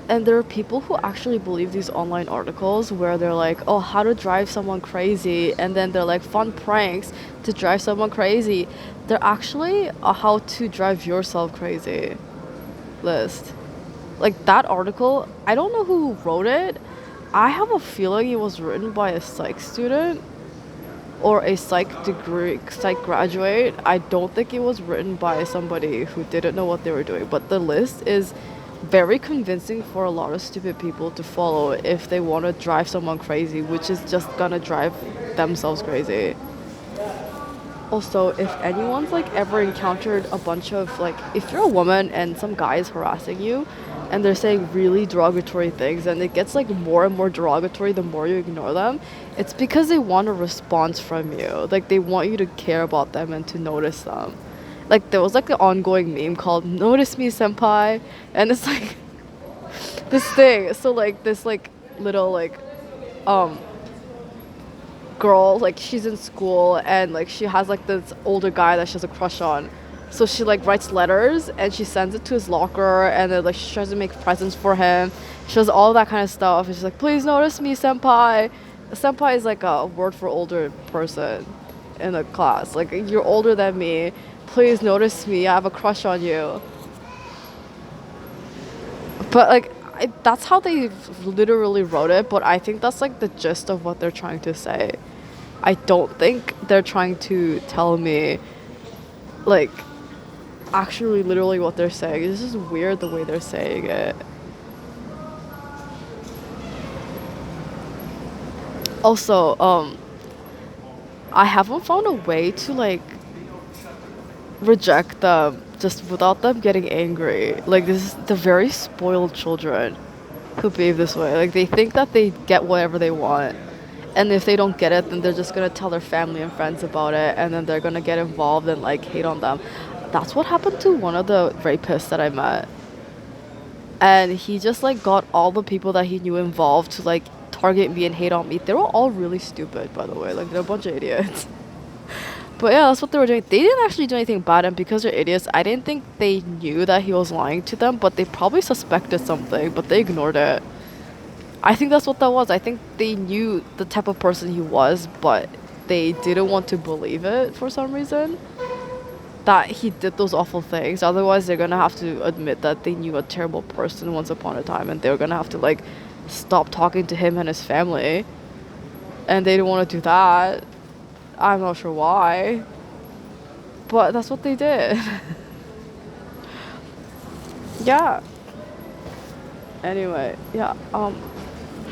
And there are people who actually believe these online articles where they're like, oh, how to drive someone crazy, and then they're like fun pranks to drive someone crazy. They're actually a how to drive yourself crazy list. Like that article, I don't know who wrote it. I have a feeling it was written by a psych student or a psych graduate. I don't think it was written by somebody who didn't know what they were doing. But the list is very convincing for a lot of stupid people to follow if they want to drive someone crazy, which is just gonna drive themselves crazy. Also, if anyone's like ever encountered a bunch of like, if you're a woman and some guy is harassing you and they're saying really derogatory things and it gets like more and more derogatory the more you ignore them, it's because they want a response from you. Like they want you to care about them and to notice them. Like there was like an ongoing meme called "Notice Me, Senpai," and it's like this thing. So like this like little like um girl, like she's in school and like she has like this older guy that she has a crush on. So she like writes letters and she sends it to his locker and then like she tries to make presents for him. She does all that kind of stuff and she's like, please notice me, senpai. Senpai is like a word for older person in the class. Like you're older than me. Please notice me. I have a crush on you. But like that's how they literally wrote it, but I think that's like the gist of what they're trying to say. I don't think they're trying to tell me like actually literally what they're saying. It's just weird the way they're saying it. Also, I haven't found a way to like reject them just without them getting angry. Like this is the very spoiled children who behave this way. Like they think that they get whatever they want. And if they don't get it, then they're just gonna tell their family and friends about it and then they're gonna get involved and like hate on them. That's what happened to one of the rapists that I met. And he just like got all the people that he knew involved to like target me and hate on me. They were all really stupid, by the way. Like they're a bunch of idiots. But yeah, that's what they were doing. They didn't actually do anything bad, and because they're idiots, I didn't think they knew that he was lying to them, but they probably suspected something, but they ignored it. I think that's what that was. I think they knew the type of person he was, but they didn't want to believe it for some reason. That he did those awful things. Otherwise, they're gonna have to admit that they knew a terrible person once upon a time, and they're gonna have to like stop talking to him and his family. And they didn't want to do that. I'm not sure why, but that's what they did. Yeah. Anyway, yeah.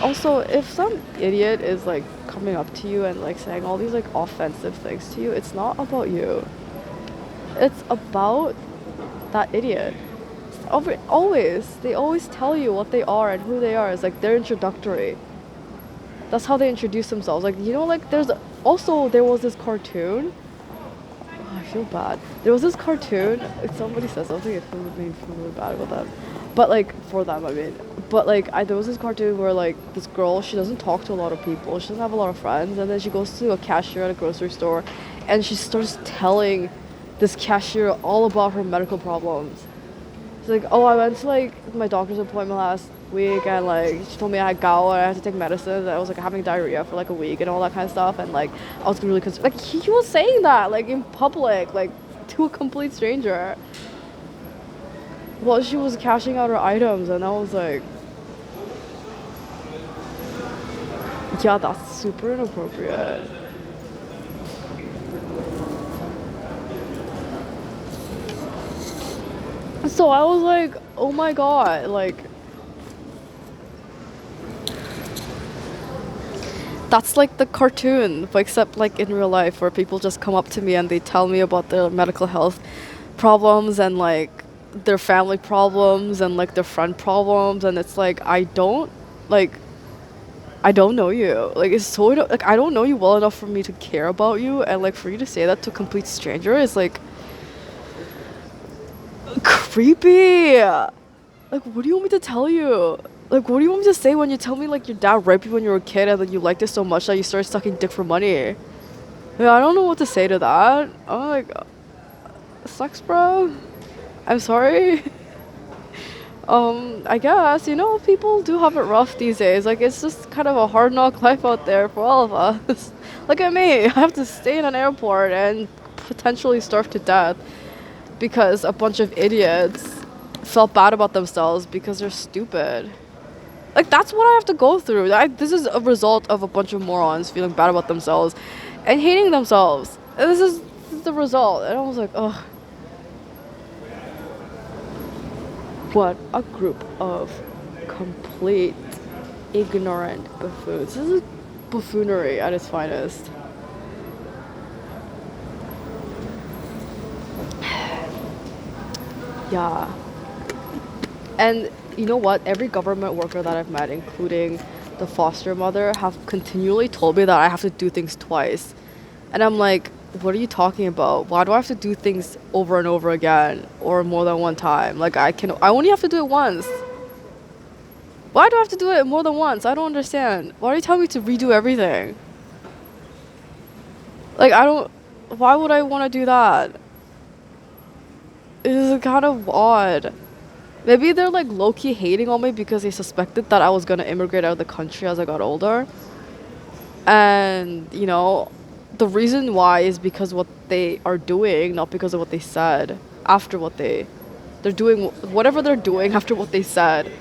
Also, if some idiot is like coming up to you and like saying all these like offensive things to you, it's not about you. It's about that idiot. Always, they always tell you what they are and who they are. It's like their introductory. That's how they introduce themselves. Like like there was this cartoon. Oh, I feel bad. There was this cartoon. If somebody says something, it made me feel really bad about them. But like for them, I mean. But like there was this cartoon where like this girl, she doesn't talk to a lot of people. She doesn't have a lot of friends, and then she goes to a cashier at a grocery store, and she starts telling this cashier all about her medical problems. She's like, oh, I went to like my doctor's appointment last week and like she told me I had gout and I had to take medicine and I was like having diarrhea for like a week and all that kind of stuff and like I was really concerned. Like he was saying that like in public, like to a complete stranger while she was cashing out her items, and I was like, yeah, that's super inappropriate. So I was like, oh my god, like that's like the cartoon, but except like in real life where people just come up to me and they tell me about their medical health problems and like their family problems and like their friend problems, and it's like like I don't know you. Like it's so like I don't know you well enough for me to care about you, and like for you to say that to a complete stranger is like creepy. Like what do you want me to tell you? Like what do you want me to say when you tell me like your dad raped you when you were a kid and then you liked it so much that you started sucking dick for money? Yeah, I don't know what to say to that. I'm like, sucks, bro. I'm sorry. I guess, people do have it rough these days. Like, it's just kind of a hard knock life out there for all of us. Look at me. I have to stay in an airport and potentially starve to death because a bunch of idiots felt bad about themselves because they're stupid. Like, that's what I have to go through. This is a result of a bunch of morons feeling bad about themselves and hating themselves. And this is the result. And I was like, ugh. What a group of complete ignorant buffoons. This is buffoonery at its finest. Yeah. And you know what? Every government worker that I've met, including the foster mother, have continually told me that I have to do things twice. And I'm like, what are you talking about? Why do I have to do things over and over again or more than one time? Like I only have to do it once. Why do I have to do it more than once? I don't understand. Why are you telling me to redo everything? Like why would I want to do that? It is kind of odd. Maybe they're like low-key hating on me because they suspected that I was gonna immigrate out of the country as I got older. And, the reason why is because what they are doing, not because of what they said after they're doing whatever they're doing after what they said.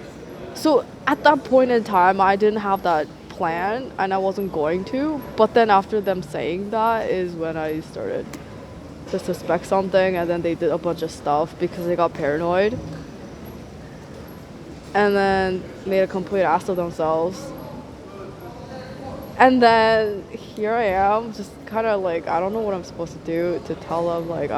So at that point in time, I didn't have that plan and I wasn't going to. But then after them saying that is when I started to suspect something, and then they did a bunch of stuff because they got paranoid. And then made a complete ass of themselves. And then here I am, just kind of like, I don't know what I'm supposed to do to tell them, like,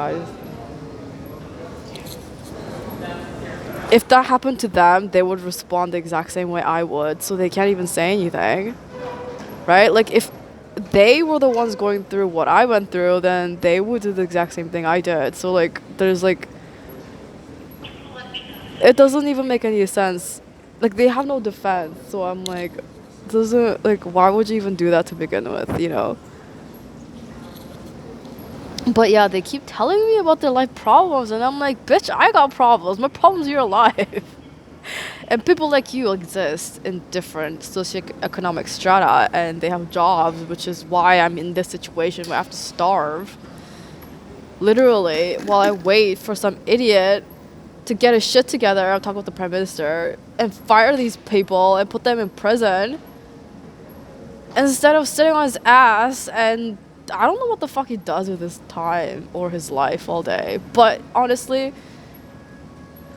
if that happened to them, they would respond the exact same way I would, so they can't even say anything, right? Like, if they were the ones going through what I went through, then they would do the exact same thing I did. So, like, there's, like, it doesn't even make any sense. Like, they have no defense, so I'm like, why would you even do that to begin with? But yeah, they keep telling me about their life problems, and I'm like, bitch, I got problems. My problem's your life. And people like you exist in different socioeconomic strata, and they have jobs, which is why I'm in this situation where I have to starve. Literally, while I wait for some idiot to get his shit together, I'm talking with the prime minister, and fire these people and put them in prison. Instead of sitting on his ass, and I don't know what the fuck he does with his time or his life all day. But honestly,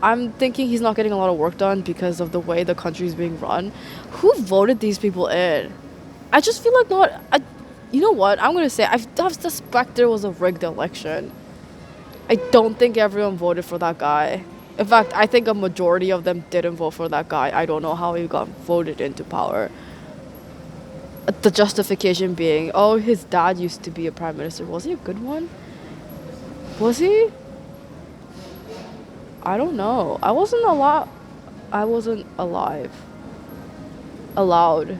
I'm thinking he's not getting a lot of work done because of the way the country's being run. Who voted these people in? I just feel like you know what? I'm going to say, I suspect there was a rigged election. I don't think everyone voted for that guy. In fact, I think a majority of them didn't vote for that guy. I don't know how he got voted into power. The justification being, oh, his dad used to be a prime minister. Was he a good one? Was he? I don't know. I wasn't alive. Allowed.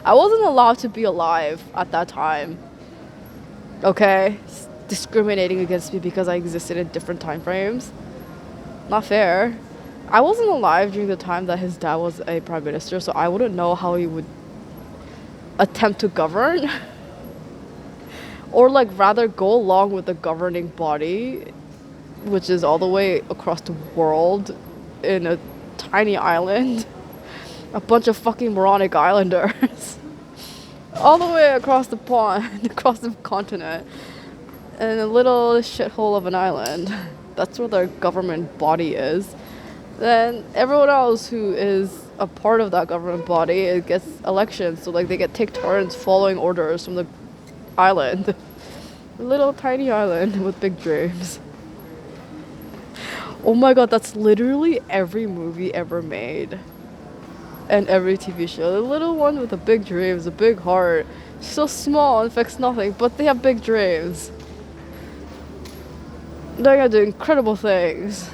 I wasn't allowed to be alive at that time. Okay? Discriminating against me because I existed in different time frames. Not fair. I wasn't alive during the time that his dad was a prime minister, so I wouldn't know how he would attempt to govern. Or like rather go along with the governing body, which is all the way across the world in a tiny island. A bunch of fucking moronic islanders. All the way across the pond, across the continent. In a little shithole of an island. That's where their government body is. Then everyone else who is a part of that government body, it gets elections. So like they take turns following orders from the island. A little tiny island with big dreams. Oh my god, that's literally every movie ever made. And every TV show. The little one with the big dreams, a big heart. So small and affects nothing, but they have big dreams. They're gonna do incredible things.